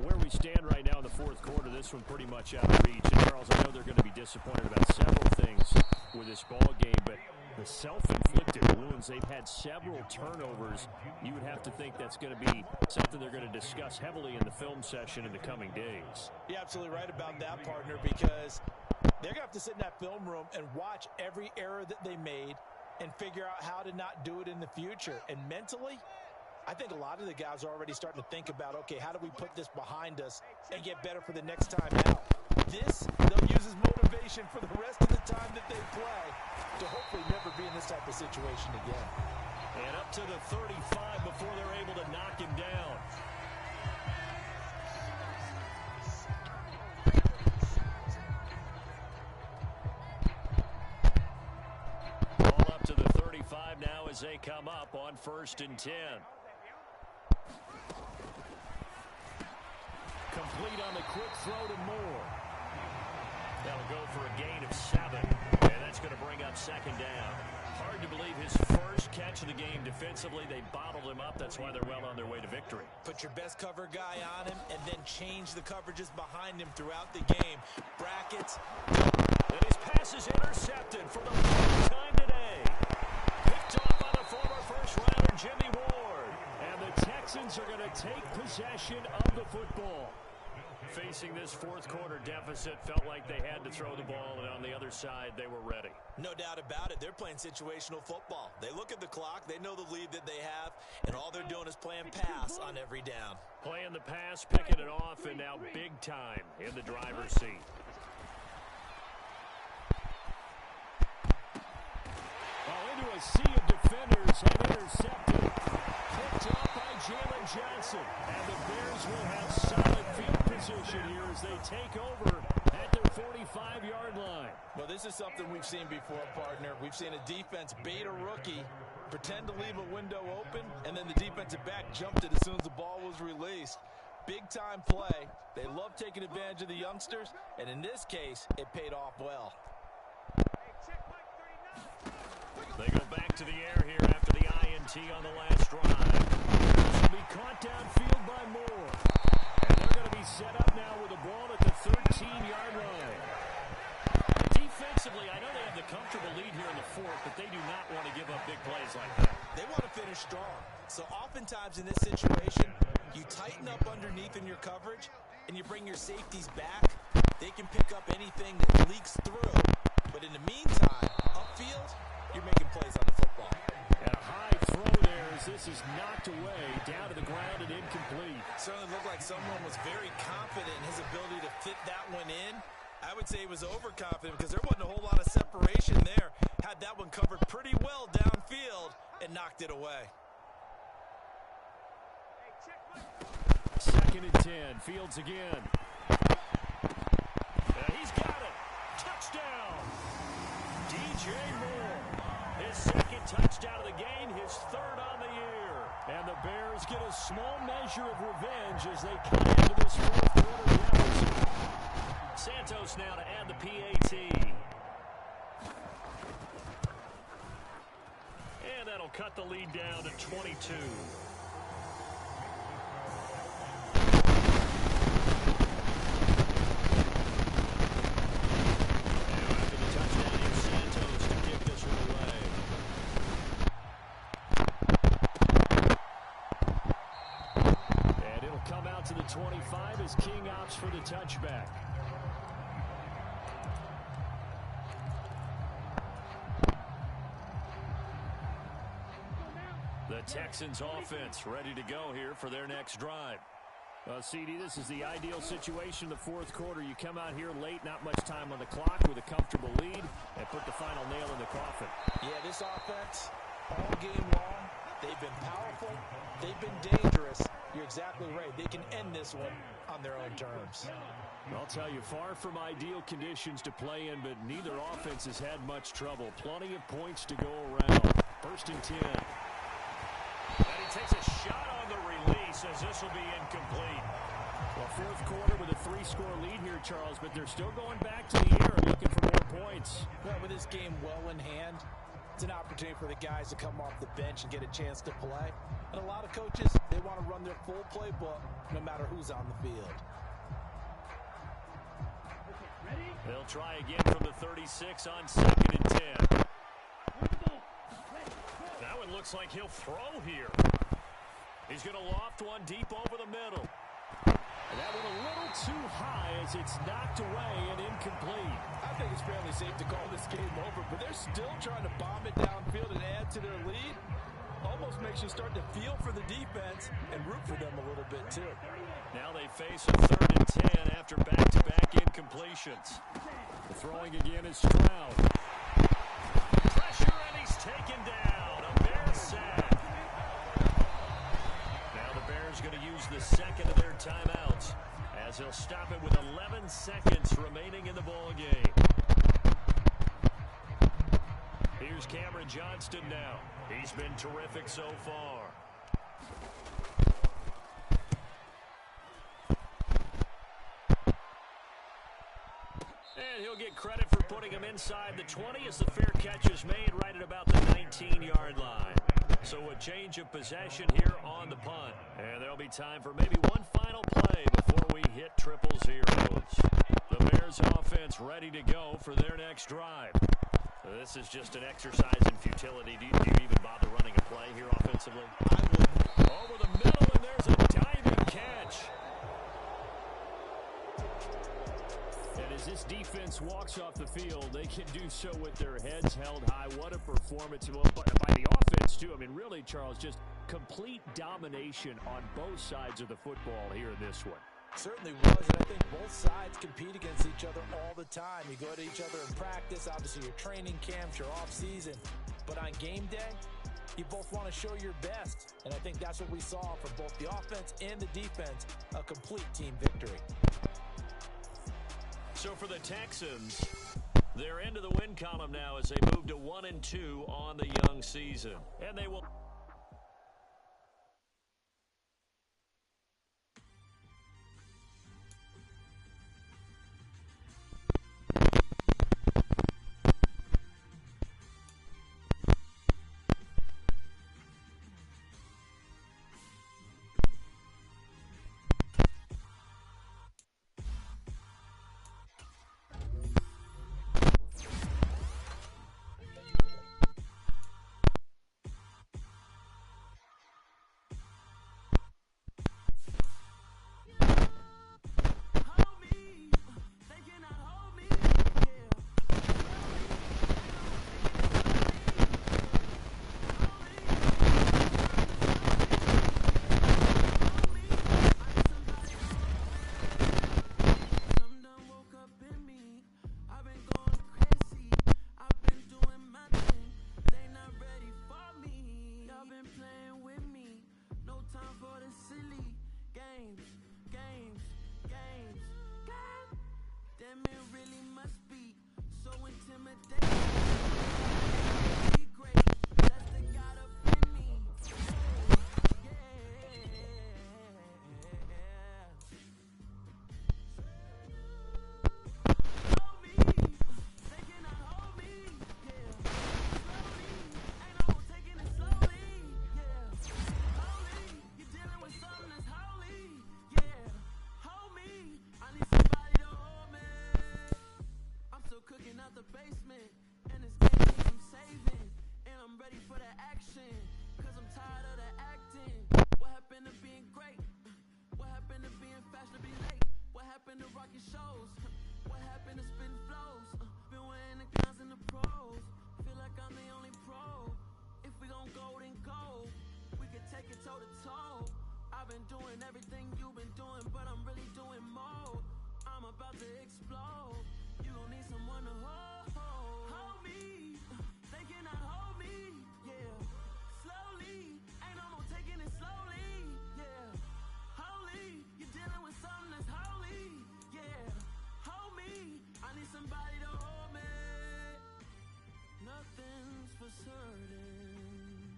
Where we stand right now in the 4th quarter, this one pretty much out of reach. And Charles, I know they're going to be disappointed about several things with this ball game, but the self-inflicted wounds, they've had several turnovers. You would have to think that's going to be something they're going to discuss heavily in the film session in the coming days.
You're absolutely right about that, partner, because they're going to have to sit in that film room and watch every error that they made and figure out how to not do it in the future. And mentally, I think a lot of the guys are already starting to think about, okay, how do we put this behind us and get better for the next time out? This, they'll use as motivation for the rest of the time that they play to hopefully never be in this type of situation again.
And up to the 35 before they're able to knock him down. Ball up to the 35 now as they come up on 1st and 10. Complete on the quick throw to Moore. That'll go for a gain of 7, and that's going to bring up 2nd down. Hard to believe his first catch of the game defensively. They bottled him up. That's why they're well on their way to victory.
Put your best cover guy on him and then change the coverages behind him throughout the game. Brackets.
And his pass is intercepted for the 4th time today. Picked off by the former first-rounder Jimmy Ward.
And the Texans are going to take possession of the football.
Facing this 4th quarter deficit, felt like they had to throw the ball, and on the other side, they were ready.
No doubt about it. They're playing situational football. They look at the clock, they know the lead that they have, and all they're doing is playing pass on every down.
Playing the pass, picking it off, and now big time in the driver's seat.
Into a sea of defenders and intercepted. Picked off by Jalen Johnson. And the Bears will have solid field position here as they take over at their 45-yard line.
Well, this is something we've seen before, partner. We've seen a defense bait a rookie, pretend to leave a window open, and then the defensive back jumped it as soon as the ball was released. Big-time play. They love taking advantage of the youngsters, and in this case, it paid off well.
They go back to the air here after the INT on the last drive.
This will be caught downfield by Moore. And they're going to be set up now with the ball at the 13-yard line.
Defensively, I know they have the comfortable lead here in the 4th, but they do not want to give up big plays like that.
They want to finish strong. So oftentimes in this situation, you tighten up underneath in your coverage, and you bring your safeties back. They can pick up anything that leaks through. But in the meantime, upfield, you're making plays on the football.
And a high throw there as this is knocked away, down to the ground and incomplete.
Certainly looked like someone was very confident in his ability to fit that one in. I would say he was overconfident because there wasn't a whole lot of separation there. Had that one covered pretty well downfield and knocked it away.
2nd and 10, Fields again.
He's got it. Touchdown. DJ Moore. His 2nd touchdown of the game, his 3rd on the year.
And the Bears get a small measure of revenge as they cut into this 4th quarter deficit.
Santos now to add the PAT. And that'll cut the lead down to 22. The Texans offense ready to go here for their next drive.
CD, this is the ideal situation in the fourth quarter. You come out here late, not much time on the clock, with a comfortable lead, and put the final nail in the coffin.
Yeah, this offense, all game long, they've been powerful, they've been dangerous. You're exactly right. They can end this one on their own terms.
I'll tell you, far from ideal conditions to play in, but neither offense has had much trouble. Plenty of points to go around. 1st and 10.
And he takes a shot on the release as this will be incomplete.
Well, fourth quarter with a 3-score lead here, Charles, but they're still going back to the air looking for more points.
Well, with this game well in hand, it's an opportunity for the guys to come off the bench and get a chance to play. And a lot of coaches, they want to run their full playbook no matter who's on the field.
They'll try again from the 36 on 2nd and 10. That one looks like he'll throw here. He's going to loft one deep over the middle.
And that one a little too high as it's knocked away and incomplete.
I think it's fairly safe to call this game over, but they're still trying to bomb it downfield and add to their lead. Almost makes you start to feel for the defense and root for them a little bit, too.
Now they face a 3rd and 10 after back-to-back incompletions.
The throwing again is Stroud.
Pressure, and he's taken down. A Bears sack. Now the Bears going to use the second of their timeouts as they'll stop it with 11 seconds remaining in the ball game. Here's Cameron Johnston now. He's been terrific so far. And he'll get credit for putting him inside the 20 as the fair catch is made right at about the 19-yard line. So a change of possession here on the punt. And there'll be time for maybe one final play before we hit triple zeros. The Bears offense ready to go for their next drive. This is just an exercise in futility. Do you even bother running a play here offensively?
I wouldn't.
Over the middle, and there's a diving catch.
And as this defense walks off the field, they can do so with their heads held high. What a performance by the offense, too. I mean, really, Charles, just complete domination on both sides of the football here in this one.
Certainly was, and I think both sides compete against each other all the time. You go to each other in practice, obviously your training camps, your off-season. But on game day, you both want to show your best. And I think that's what we saw from both the offense and the defense, a complete team victory.
So for the Texans, they're into the win column now as they move to 1-2 on the young season. And they will...
been doing everything you've been doing, but I'm really doing more. I'm about to explode. You gon' need someone to hold me. They cannot hold me, yeah. Slowly, ain't no more taking it slowly, yeah. Holy, you're dealing with something that's holy, yeah. Hold me, I need somebody to hold me. Nothing's for certain,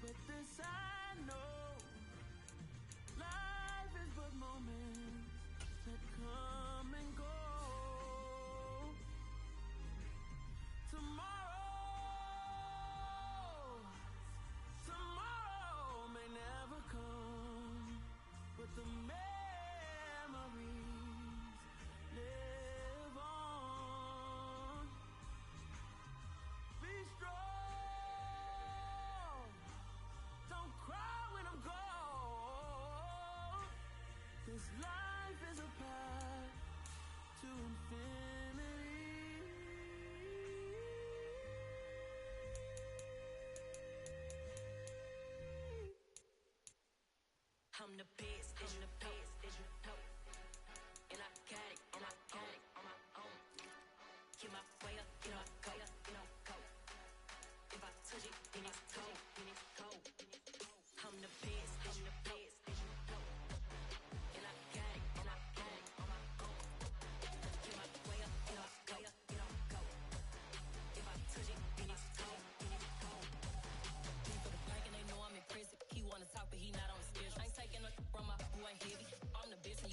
but this I know. Life is but moments that come and go. Tomorrow may never come, but the memories live on. Be strong, don't cry when I'm gone. This life is a path to infinity.
I'm the best, as you know, and I got it on my own. Get my way up, get my go. If I touch it, then it's cold. I'm the best, as you know, and I got it on my own. Get my way up, get my go. If I touch it, then it's cold. Leave for the park and they know I'm in prison. He wanna talk, but he not on the schedule. I ain't taking no from my boy heavy. I'm the best and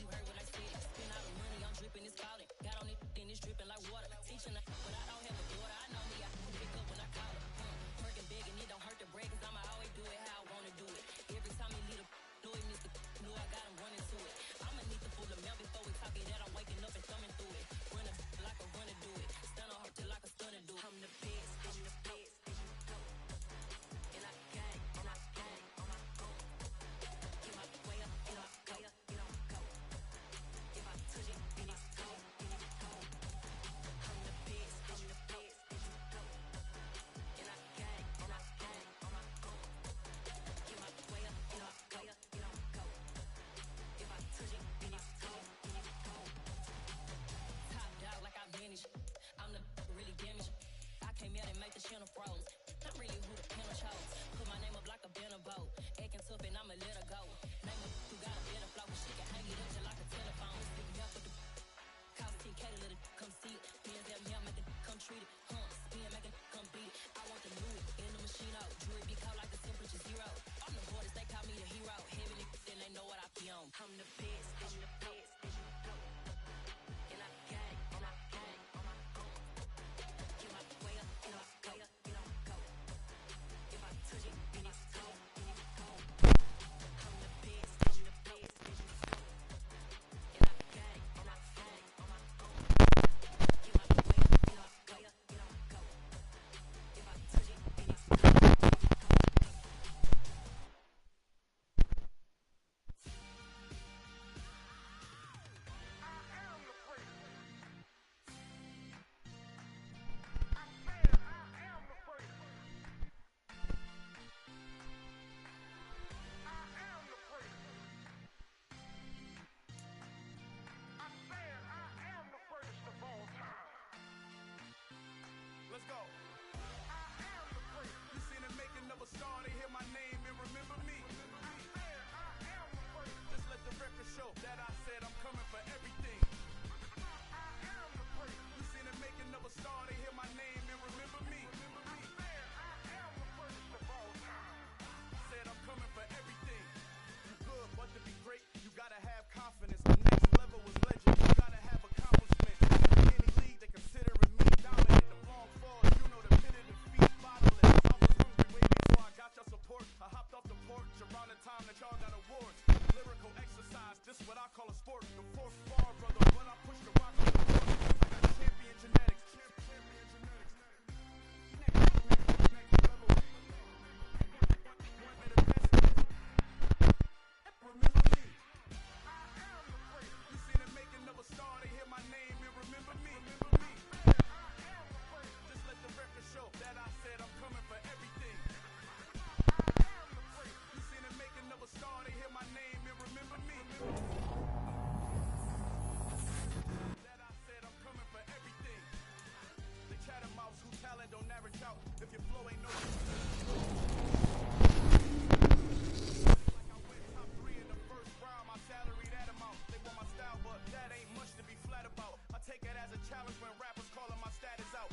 challenge when rappers calling my status out.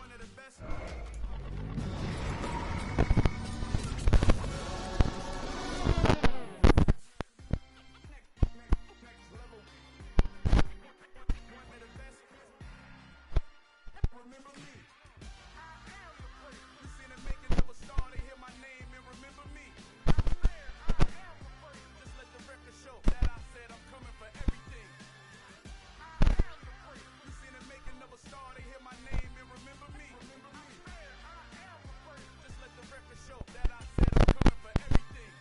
One of the best. Remember me. You seen the making of a star, they hear my name and remember me. Just let the record show that I said I'm coming for everything. You seen the making of a star, they hear my name and remember me. Just let the record show that I said I'm coming for everything.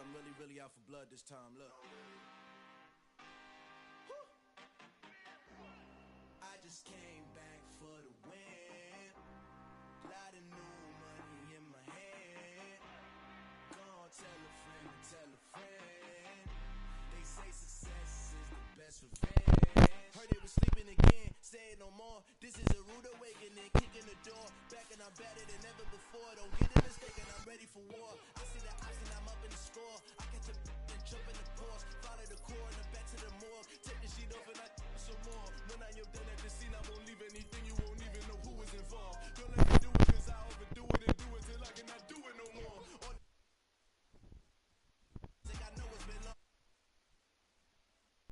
I'm really out for blood this time, look. I just came back for the win. Lot of new money in my hand. Go on, tell a friend to tell a friend. They say success is the best revenge. Heard they was sleeping again, say it no more. This is a rude awakening, kicking the door. Back and I'm better than ever before. Don't get it mistaken, I'm ready for war. I see the option, I'm up in the score. I catch a and jump in the Porsche. Follow the core and the back to the morgue. Take the sheet off and I some more. When I am done at this